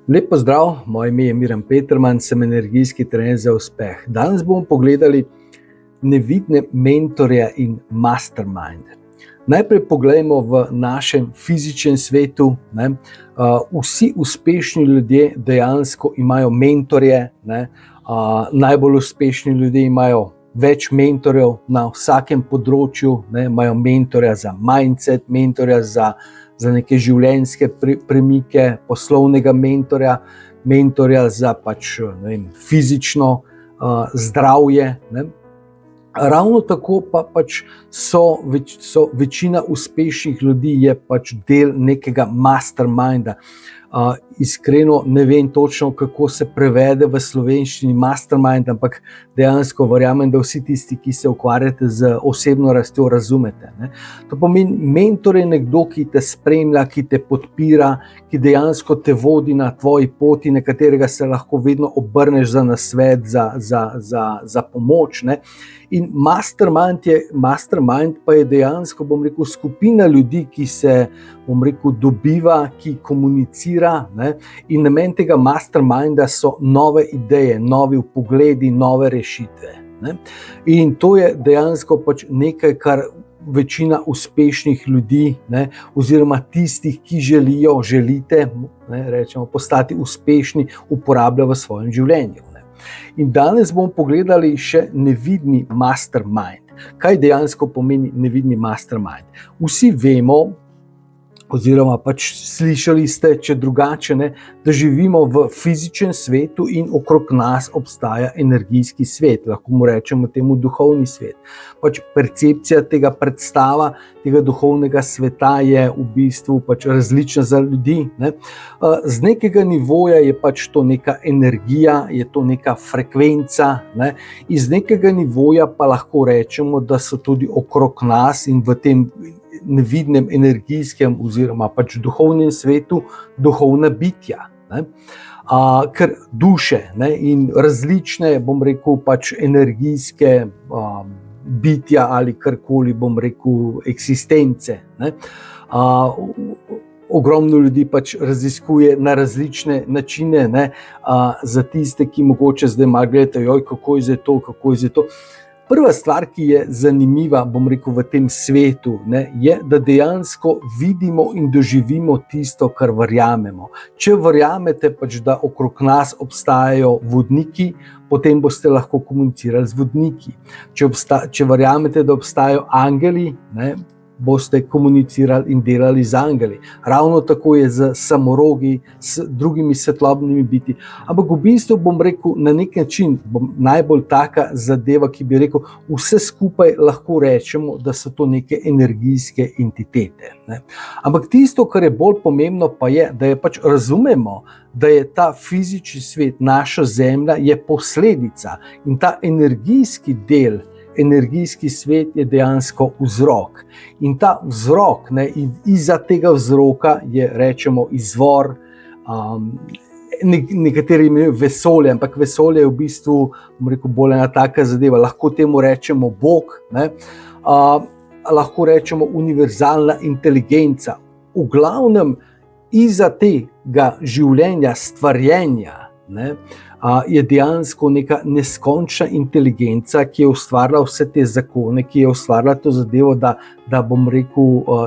Lep pozdrav, moje ime je Miran Peterman, sem energijski trener za uspeh. Danes bomo pogledali nevidne mentorje in mastermind. Najprej poglejmo v našem fizičnem svetu. Vsi uspešni ljudje dejansko imajo mentorje. Najbolj uspešni ljudje imajo več mentorjev na vsakem področju. Imajo mentorja za mindset, mentorja za neke življenjske premike, poslovnega mentorja, mentorja za fizično zdravje. Ravno tako pa so večina uspešnih ljudi je del nekega masterminda. Iskreno ne vem točno, kako se prevede v slovenščini mastermind, ampak dejansko verjamem, da vsi tisti, ki se ukvarjate z osebno rastjo, razumete. To pomeni, mentor je nekdo, ki te spremlja, ki te podpira, ki dejansko te vodi na tvoji poti, na katerega se lahko vedno obrneš za nasvet, za pomoč. In mastermind pa je dejansko, skupina ljudi, ki se, dobiva, ki komunicira. In namen tega masterminda so nove ideje, novi vpogledi, nove rešitve. In to je dejansko nekaj, kar večina uspešnih ljudi, oziroma tistih, ki želite postati uspešni, uporablja v svojem življenju. In danes bomo pogledali še nevidni mastermind. Kaj dejansko pomeni nevidni mastermind? Vsi vemo, oziroma slišali ste, če drugače ne, da živimo v fizičnem svetu in okrog nas obstaja energijski svet, lahko mu rečemo temu duhovni svet. Percepcija tega predstava, tega duhovnega sveta je v bistvu različna za ljudi. Z nekega nivoja je to neka energija, je to neka frekvenca, iz nekega nivoja pa lahko rečemo, da so tudi okrog nas in v tem nevidnem energijskem oziroma duhovnem svetu duhovna bitja. Ker duše in različne, energijske bitja ali karkoli, eksistence. Ogromno ljudi raziskuje na različne načine, za tiste, ki mogoče zdaj malo gledajo, kako je to. Prva stvar, ki je zanimiva, v tem svetu, je, da dejansko vidimo in doživimo tisto, kar verjamemo. Če verjamete, da okrog nas obstajajo vodniki, potem boste lahko komunicirali z vodniki. Če verjamete, da obstajajo angeli, boste komunicirali in delali z angeli. Ravno tako je z samorogi, s drugimi svetlobnimi biti. Ampak v bistvu na nek način najbolj taka zadeva, ki bi rekel, vse skupaj lahko rečemo, da so to neke energijske entitete. Ampak tisto, kar je bolj pomembno, pa je, da je razumemo, da je ta fizični svet, naša Zemlja, je posledica in ta energijski del, energijski svet je dejansko vzrok. In ta vzrok, izza tega vzroka je, rečemo, izvor, nekateri imenujejo vesolje, ampak vesolje je v bistvu, bolj ena taka zadeva. Lahko temu rečemo Bog, lahko rečemo univerzalna inteligenca. V glavnem, izza tega življenja, stvarjenja, je dejansko neka neskončna inteligenca, ki je ustvarila vse te zakone, ki je ustvarila to zadevo, da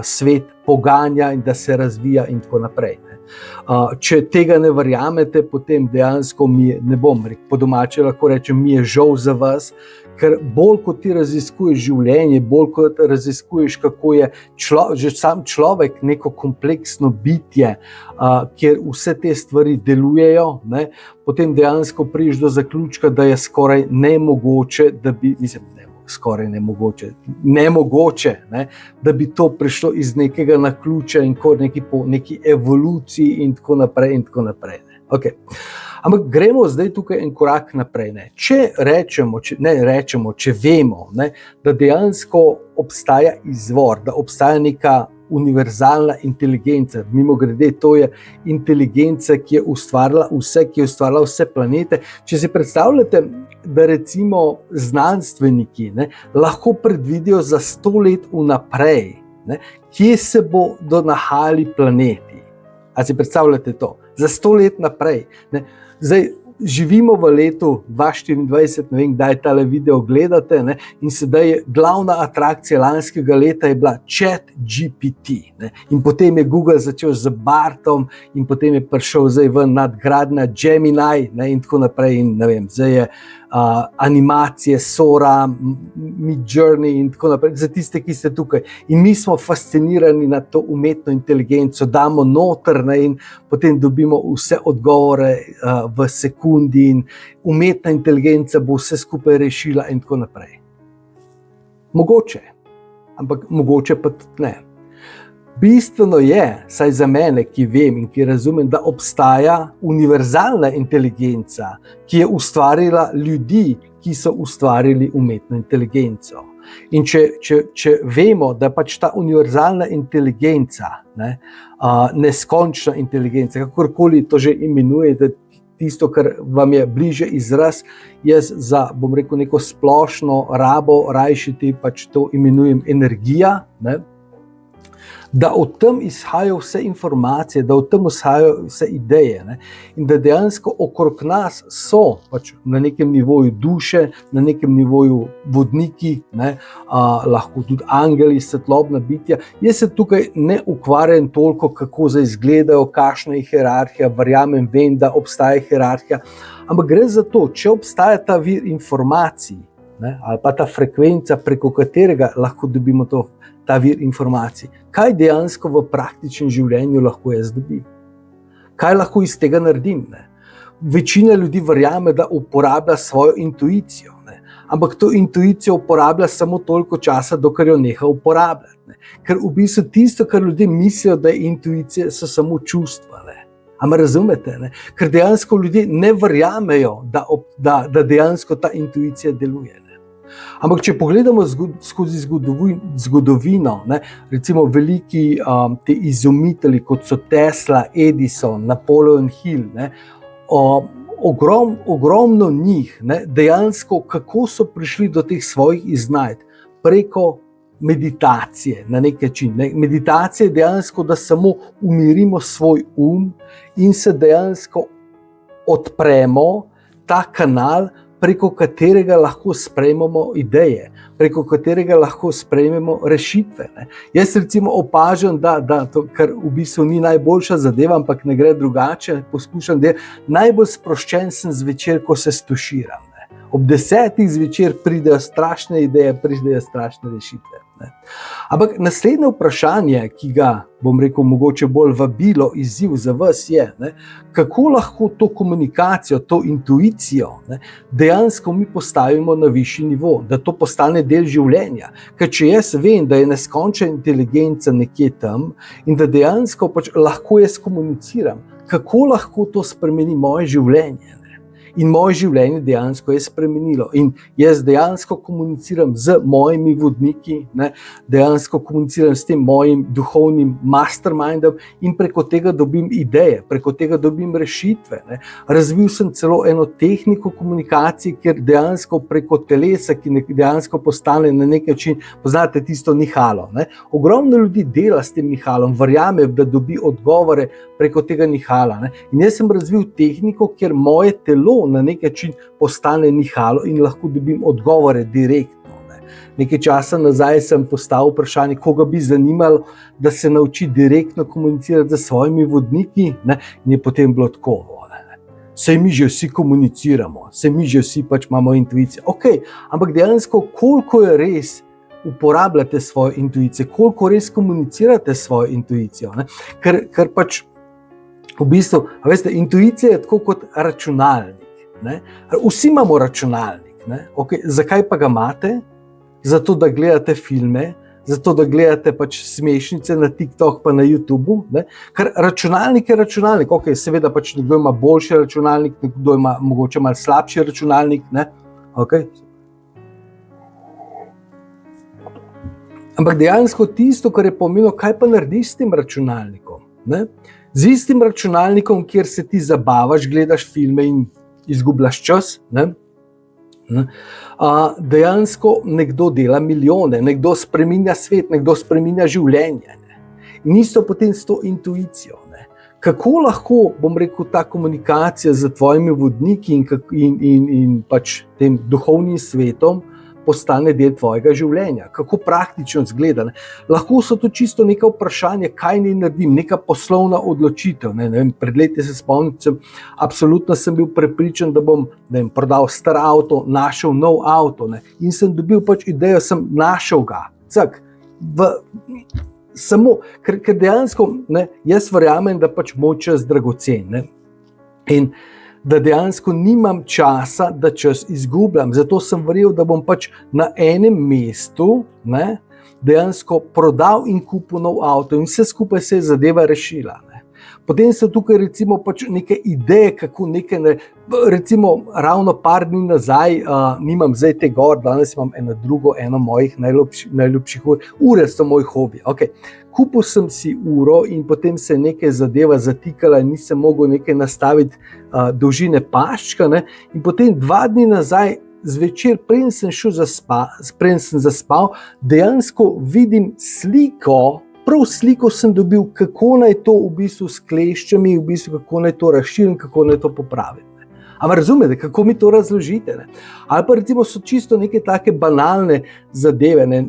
svet poganja in da se razvija in tako naprej. Če tega ne verjamete, potem dejansko po domače lahko rečem, mi je žal za vas, ker bolj kot ti raziskuješ življenje, bolj kot raziskuješ, kako je že sam človek neko kompleksno bitje, kjer vse te stvari delujejo, potem dejansko prideš do zaključka, da je skoraj nemogoče, da bi to prišlo iz nekega naključja in po neki evoluciji in tako naprej. Okay. Ampak gremo zdaj tukaj en korak naprej. Če vemo, da dejansko obstaja izvor, da obstaja neka univerzalna inteligenca, mimogrede, to je inteligenca, ki je ustvarila vse planete. Če si predstavljate, da recimo znanstveniki lahko predvidijo za 100 let vnaprej, kje se bodo nahajali planeti. A si predstavljate to? za 100 let naprej. Ne. Zdaj, živimo v letu 2024, ne vem, kdaj tale video gledate, ne, in sedaj je glavna atrakcija lanskega leta je bila ChatGPT. Ne, in potem je Google začel z Bartom in potem je prišel zdaj ven nadgradnja Gemini, ne, in tako naprej. In ne vem, zdaj je animacije, Sora, Midjourney in tako naprej, za tiste, ki ste tukaj. In mi smo fascinirani na to umetno inteligenco, damo noter, ne, in potem dobimo vse odgovore v sekundi in umetna inteligenca bo vse skupaj rešila in tako naprej. Mogoče, ampak mogoče pa tudi ne. Bistveno je, saj za mene, ki vem in ki razumem, da obstaja univerzalna inteligenca, ki je ustvarila ljudi, ki so ustvarili umetno inteligenco. In če vemo, da pač ta univerzalna inteligenca, neskončna inteligenca, kakorkoli to že imenujete, tisto, kar vam je bliže izraz, jaz za, bom rekel, neko splošno rabo rajši pač to imenujem energija, ne? Da od tem izhajajo vse informacije, da od tem izhajajo vse ideje, ne? In da dejansko okrog nas so pač na nekem nivoju duše, na nekem nivoju vodniki, ne? Lahko tudi angeli, svetlobna bitja. Jaz se tukaj ne ukvarjam toliko, kako zdaj izgledajo, kakšna je hierarhija, verjamem, vem, da obstaja hierarhija, ampak gre za to, če obstaja ta vir informacij, ne? Ali pa ta frekvenca, preko katerega lahko dobimo ta vir informacij. Kaj dejansko v praktičnem življenju lahko jaz dobim? Kaj lahko iz tega naredim? Ne? Večina ljudi verjame, da uporablja svojo intuicijo, ne? Ampak to intuicijo uporablja samo toliko časa, dokler jo neha uporabljati. Ne? Ker v bistvu tisto, kar ljudje mislijo, da je intuicija, so samo čustva. Ne? Ampak razumete? Ne? Ker dejansko ljudje ne verjamejo, da dejansko ta intuicija deluje. Ne? Ampak če pogledamo skozi zgodovino, ne, recimo veliki te izumitelji, kot so Tesla, Edison, Napoleon Hill, ne, ogromno njih, ne, dejansko kako so prišli do teh svojih iznajdb preko meditacije na nek način. Ne. Meditacija je dejansko, da samo umirimo svoj in se dejansko odpremo ta kanal, preko katerega lahko sprejmemo ideje, preko katerega lahko sprejmemo rešitve. Ne. Jaz recimo opažam, da to, kar v bistvu ni najboljša zadeva, ampak ne gre drugače, poskušam delati, najbolj sproščen sem zvečer, ko se stuširam. Ne. Ob 10 zvečer pridejo strašne ideje, pridejo strašne rešitve. Ne. Ampak naslednje vprašanje, ki ga, bom rekel, mogoče bolj vabilo, izziv za vas je, ne, kako lahko to komunikacijo, to intuicijo, ne, dejansko mi postavimo na višji nivo, da to postane del življenja. Ker če jaz vem, da je neskončna inteligenca nekje tam in da dejansko pač lahko jaz komuniciram, kako lahko to spremeni moje življenje. In moje življenje dejansko je spremenilo. In jaz dejansko komuniciram z mojimi vodniki, ne, dejansko komuniciram s tem mojim duhovnim mastermindom in preko tega dobim ideje, preko tega dobim rešitve. Ne. Razvil sem celo eno tehniko komunikacije, kjer dejansko preko telesa, ki dejansko postane na nek način, poznate tisto nihalo. Ne. Ogromno ljudi dela s tem nihalom, verjame, da dobi odgovore preko tega nihala. Ne. In jaz sem razvil tehniko, kjer moje telo na nek način postane nihalo in lahko dobim odgovore direktno. Ne. Nekaj časa nazaj sem postavil vprašanje, koga bi zanimalo, da se nauči direktno komunicirati z svojimi vodniki, ne, in je potem bilo tako. Ne. Saj mi že vsi komuniciramo, saj mi že vsi pač imamo intuicijo. Ok, ampak dejansko koliko je res uporabljate svojo intuicijo, koliko res komunicirate svojo intuicijo. Ne. Ker pač v bistvu, veste, intuicija je tako kot računalnik. Ne? Vsi imamo računalnik. Ne? Okay. Zakaj pa ga imate? Zato, da gledate filme, zato, da gledate pač smešnice na TikTok pa na YouTubu. Ne? Ker računalnik je računalnik. Okay, seveda pač nekdo ima boljši računalnik, nekdo ima mogoče malo slabši računalnik. Ne? Okay. Ampak dejansko tisto, kar je pomembno, kaj pa narediš s tem računalnikom? Ne? Z istim računalnikom, kjer se ti zabavaš, gledaš filme in izgubljaš čas, ne? Dejansko nekdo dela milijone, nekdo spreminja svet, nekdo spreminja življenje. Ne? In isto potem s to intuicijo. Ne? kako lahko, bom rekel, ta komunikacija z tvojimi vodniki in pač tem duhovnim svetom postane del tvojega življenja, kako praktično izgleda. Ne. Lahko so to čisto neka vprašanja, kaj naj naredim, neka poslovna odločitev. Ne vem, pred leti se spomnim, absolutno sem bil prepričan, da bom prodal star avto, našel nov avto. Ne. In sem dobil pač idejo, sem našel ga. Samo, ker dejansko jaz verjamem, da pač moj čas dragocen. Ne. In da dejansko nimam časa, da čas izgubljam. Zato sem verjel, da bom pač na enem mestu dejansko prodal in kupil nov avto in vse skupaj se je zadeva rešila. Ne. Potem so tukaj recimo pač neke ideje, kako nekaj, recimo ravno par dni nazaj, nimam zdaj te gor, danes imam eno mojih najljubših ur. Ure so moj hobi. Okay. Kupil sem si uro in potem se je nekaj zadeva zatikala in nisem mogel nekaj nastaviti dolžine paščka. Ne? In potem 2 dni nazaj, zvečer, preden sem zaspal, dejansko vidim sliko, prav sliko sem dobil, kako naj to v bistvu s kleščami, kako naj to razširim, kako naj to popravim. Ampak razumete, kako mi to razložite? Ne? Ali pa recimo so čisto neke take banalne zadeve. Ne?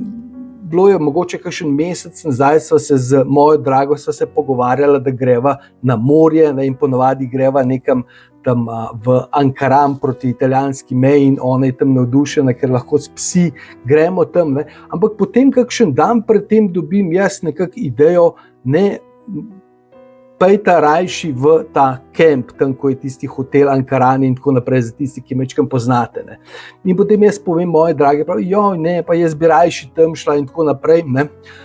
Bilo je mogoče kakšen mesec nazaj, sva se z mojo drago pogovarjala, da greva na morje, ne, in ponovadi greva nekam tam v Ankaran proti italijanski meji in ona je tam navdušena, ker lahko s psi gremo tam. Ne. Ampak potem kakšen dan pred tem dobim jaz nekako idejo, ne, pejta rajši v ta kemp, tam ko je tisti hotel Ankaran in tako naprej, za tisti, ki mečkam poznate. Ne. In potem jaz povem moje drage, pa jaz bi rajši tam šla in tako naprej. Ne.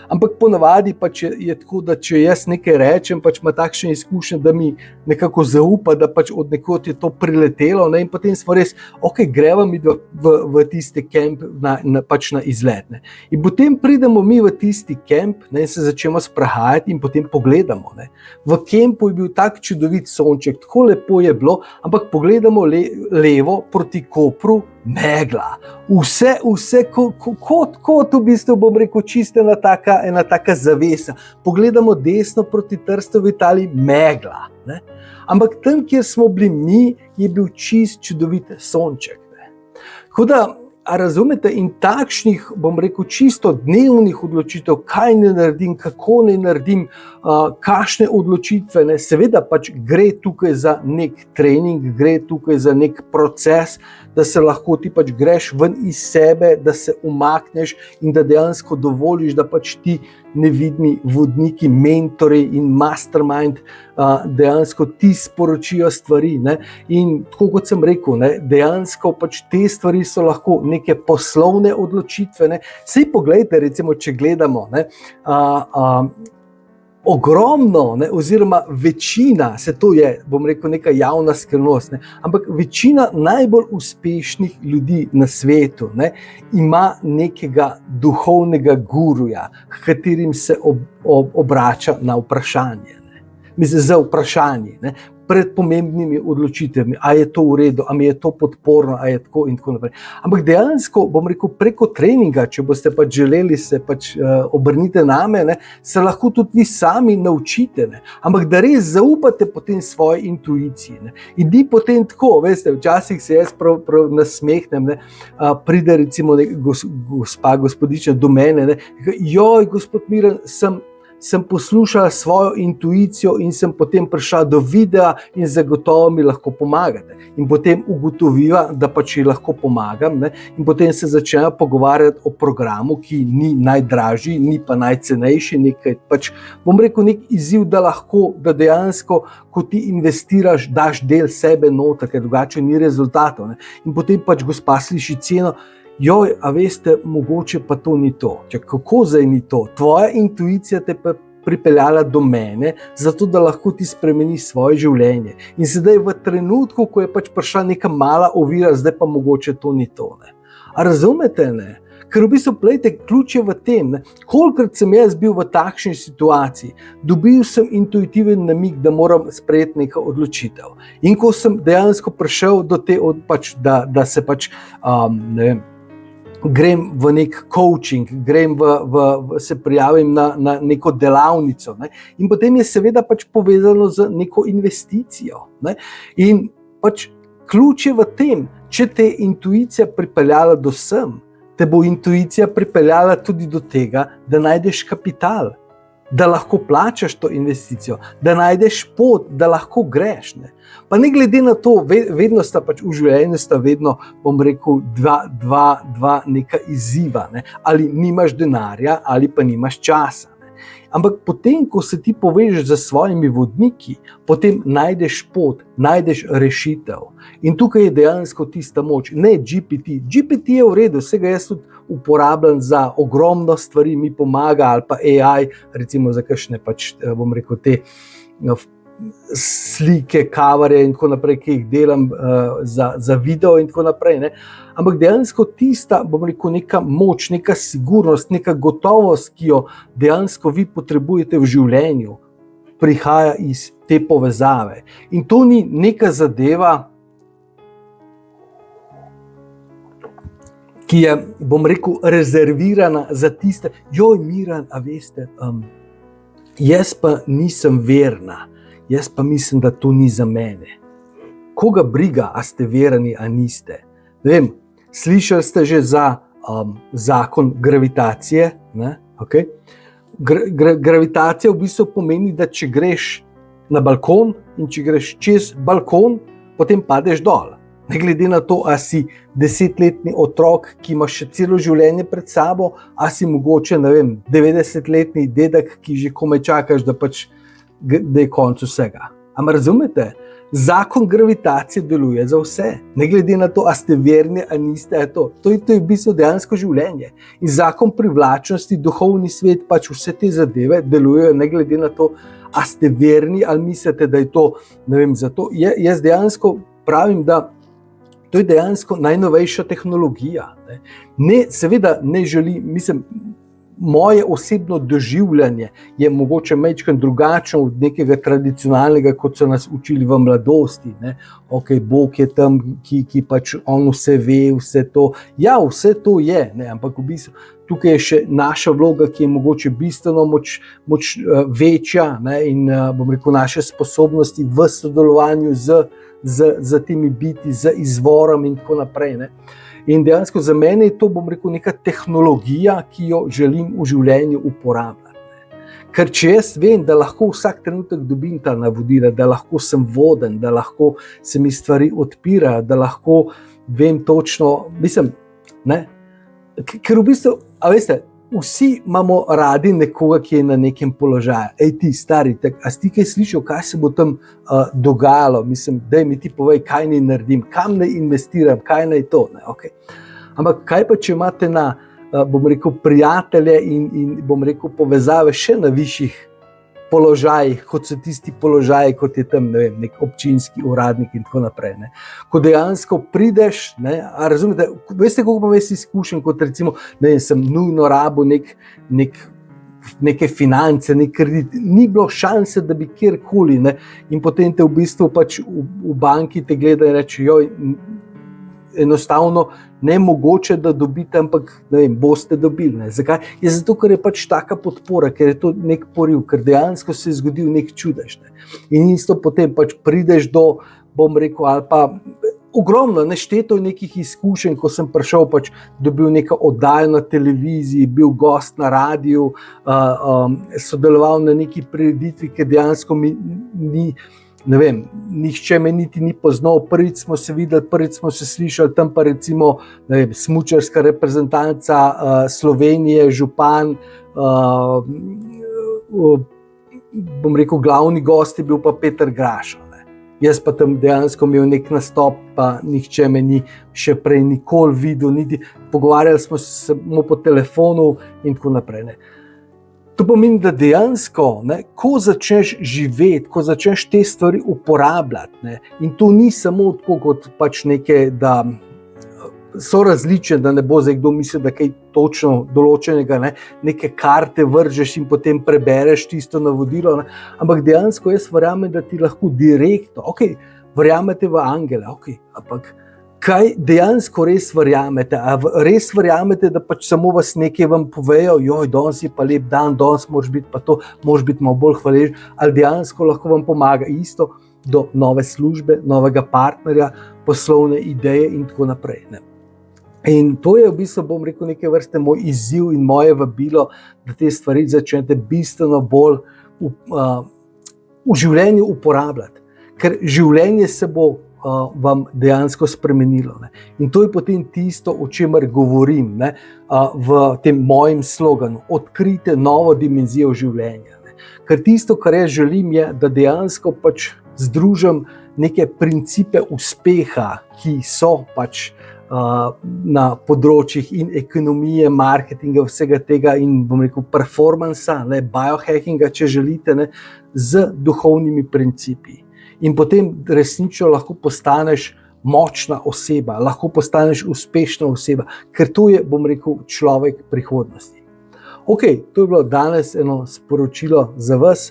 Ampak ponavadi pač je tako, da če jaz nekaj rečem, pač ima takšne izkušnje, da mi nekako zaupa, da pač od nekod je to priletelo, ne. In potem smo res, greva mi v tisti kemp pač na izlet. Ne. In potem pridemo mi v tisti kemp, ne, in se začnemo sprehajati in potem pogledamo. Ne. V kempu je bil tak čudovit sonček, tako lepo je bilo, ampak pogledamo levo proti Kopru, megla. Vse kot v bistvu, bom rekel, čisto ena taka zavesa. Pogledamo desno proti Trstu v Italiji, megla. Ne? Ampak tam, kjer smo bili mi, je bil čist čudovit sonček. Ne? Tako da, a razumete, in takšnih, bom rekel, čisto dnevnih odločitev, kaj ne naredim, kako ne naredim, kakšne odločitve, ne, seveda pač gre tukaj za nek trening, gre tukaj za nek proces, da se lahko ti pač greš ven iz sebe, da se umakneš in da dejansko dovoliš, da pač ti nevidni vodniki, mentori in mastermind dejansko ti sporočijo stvari. Ne? In tako kot sem rekel, ne, dejansko pač te stvari so lahko neke poslovne odločitve. Ne? Sej poglejte, recimo, če gledamo, ne, ogromno, ne, oziroma večina, se to je, bom rekel, neka javna skrivnost, ne, ampak večina najbolj uspešnih ljudi na svetu, ne, ima nekega duhovnega guruja, katerim se obrača na vprašanje. Ne. Mislim, za vprašanje, ne, pred pomembnimi odločitvami, a je to v redu, a mi je to podporno, a je tako in tako naprej. Ampak dejansko, bom rekel, preko treninga, če boste pač želeli se pač obrnite name, ne, se lahko tudi vi sami naučite, ne. Ampak da res zaupate potem svoji intuiciji. Ne. Idi potem tako, veste, včasih se jaz prav nasmehnem, ne, pride recimo gospodična do mene, ne, joj, gospod Miran, sem poslušala svojo intuicijo in sem potem prišla do videa in zagotovo mi lahko pomagate. In potem ugotoviva, da pač ji lahko pomagam, ne? In potem se začnejo pogovarjati o programu, ki ni najdražji, ni pa najcenejši, nekaj pač, bom rekel, nek izziv, da lahko, da dejansko, ko ti investiraš, daš del sebe noter, ker drugače ni rezultatov. Ne? In potem pač gospa sliši ceno, joj, a veste, mogoče pa to ni to. Kako zdaj ni to? Tvoja intuicija te pa pripeljala do mene, zato da lahko ti spremeniš svoje življenje. In sedaj v trenutku, ko je pač prišla neka mala ovira, zdaj pa mogoče to ni to. Ne? A razumete, ne? Ker v bistvu, plejte, ključ je v tem, ne? Kolikrat sem jaz bil v takšni situaciji, dobil sem intuitiven namig, da moram sprejeti neko odločitev. In ko sem dejansko prišel do te, da se pač, ne vem, grem v nek coaching, se prijavim na neko delavnico. Ne? In potem je seveda pač povezano z neko investicijo. Ne? In pač ključ je v tem, če te intuicija pripeljala do sem, te bo intuicija pripeljala tudi do tega, da najdeš kapital, da lahko plačaš to investicijo, da najdeš pot, da lahko greš. Ne? Pa ne glede na to, vedno sta pač v življenju sta vedno, bom rekel, dva neka izziva. Ne? Ali nimaš denarja, ali pa nimaš časa. Ne? Ampak potem, ko se ti povežeš z svojimi vodniki, potem najdeš pot, najdeš rešitev. In tukaj je dejansko tista moč. Ne GPT. GPT je v redu, vsega jaz tudi uporabljam za ogromno stvari, mi pomaga, ali pa AI, recimo za kakšne pač, bom rekel, te slike, coverje in tako naprej, ki jih delam za video in tako naprej. Ne? Ampak dejansko tista, bom rekel, neka moč, neka sigurnost, neka gotovost, ki jo dejansko vi potrebujete v življenju, prihaja iz te povezave. In to ni neka zadeva, ki je, bom rekel, rezervirana za tiste, joj, Miran, a veste, jaz pa nisem verna, jaz pa mislim, da to ni za mene. Koga briga, a ste verni, a niste? Ne vem, slišali ste že za zakon gravitacije? Ne? Okay. Gravitacija v bistvu pomeni, da če greš na balkon in če greš čez balkon, potem padeš dol. Ne glede na to, a si 10-letni otrok, ki ima še celo življenje pred sabo, a si mogoče, ne vem, 90-letni dedek, ki že komaj čakaš, da je konec vsega. Ampak razumete? Zakon gravitacije deluje za vse. Ne glede na to, a ste verni, a niste, a to. To je v bistvu dejansko življenje. In zakon privlačnosti, duhovni svet, pač vse te zadeve delujejo, ne glede na to, a ste verni, ali mislite, da je to, ne vem, zato. Jaz dejansko pravim, da to je dejansko najnovejša tehnologija. Seveda ne želim, mislim, moje osebno doživljanje je mogoče majčkeno drugačno od nekega tradicionalnega, kot so nas učili v mladosti. Ne? Ok, Bog je tam, ki pač on vse ve, vse to. Ja, vse to je, ne? Ampak v bistvu tukaj je še naša vloga, ki je mogoče bistveno moč večja, ne? In bom rekel, naše sposobnosti v sodelovanju z temi biti, z izvorom in tako naprej. Ne? In dejansko za mene je to, bom rekel, neka tehnologija, ki jo želim v življenju uporabljati. Ne? Ker če jaz vem, da lahko vsak trenutek dobim ta navodila, da lahko sem voden, da lahko se mi stvari odpirajo, da lahko vem točno, mislim, ne? Ker v bistvu, a veste, vsi imamo radi nekoga, ki je na nekem položaju. Ej ti, stari, a si ti kaj slišal, kaj se bo tam dogajalo? Mislim, daj mi ti povej, kaj naj naredim, kam naj investiram, kaj naj to. Ne? Okay. Ampak kaj pa, če imate na, bom rekel, prijatelje in bom rekel, povezave še na višjih položajih, kot so tisti položaji, kot je tam, ne vem, nek občinski uradnik in tako naprej. Ne. Ko dejansko prideš, ne, a razumete, veste, koliko pa jaz izkušen, kot recimo, ne vem, sem nujno rabo neke finance, nek kredit, ni bilo šanse, da bi kjerkoli, ne, in potem te v bistvu pač v banki te gleda in reče, joj, enostavno nemogoče, da dobite, ampak ne vem, boste dobili. Ne. Zakaj? Je zato, ker je pač taka podpora, ker je to nek poriv, ker dejansko se je zgodil nek čudež. Ne. In isto potem pač prideš do, bom rekel, ali pa ogromno, nešteto nekih izkušenj, ko sem prišel, pač dobil neko oddajo na televiziji, bil gost na radiju, sodeloval na neki prireditvi, ki dejansko mi ni, ne vem, nihče me niti ni poznal, prvič smo se videli, prvič smo se slišali, tam pa recimo, ne vem, smučarska reprezentanca Slovenije, župan, bom rekel, glavni gost je bil pa Peter Grašo. Ne. Jaz pa tam dejansko imel nek nastop, pa nihče me ni še prej nikoli videl, niti pogovarjali smo se samo po telefonu in tako naprej. Ne. To pomeni, da dejansko, ne, ko začneš živeti, ko začneš te stvari uporabljati, ne, in to ni samo tako kot pač neke, da so različne, da ne bo zdaj kdo mislil, da kaj točno določenega, ne, neke karte vržeš in potem prebereš tisto navodilo, ne, ampak dejansko jaz verjamem, da ti lahko direktno, ok, verjamete v angele, ok, ampak kaj dejansko res verjamete. A res verjamete, da pač samo vas nekaj vam povejo, joj, danes je pa lep dan, danes moraš biti pa to, moraš biti malo bolj hvaležen, ali dejansko lahko vam pomaga isto do nove službe, novega partnerja, poslovne ideje in tako naprej. Ne. In to je v bistvu, bom rekel, neke vrste moj izziv in moje vabilo, da te stvari začnete bistveno bolj v življenju uporabljati. Ker življenje se bo vam dejansko spremenilo. Ne. In to je potem tisto, o čemer govorim, ne, v tem mojem sloganu. Odkrijte novo dimenzijo življenja. Ne. Ker tisto, kar jaz želim, je, da dejansko pač združim neke principe uspeha, ki so pač na področjih in ekonomije, marketinga, vsega tega in bom rekel performansa, ne, biohackinga, če želite, ne, z duhovnimi principi. In potem resnično lahko postaneš močna oseba, lahko postaneš uspešna oseba, ker to je, bom rekel, človek prihodnosti. Ok, to je bilo danes eno sporočilo za vas.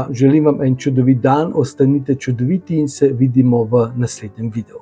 Želim vam en čudovit dan, ostanite čudoviti in se vidimo v naslednjem videu.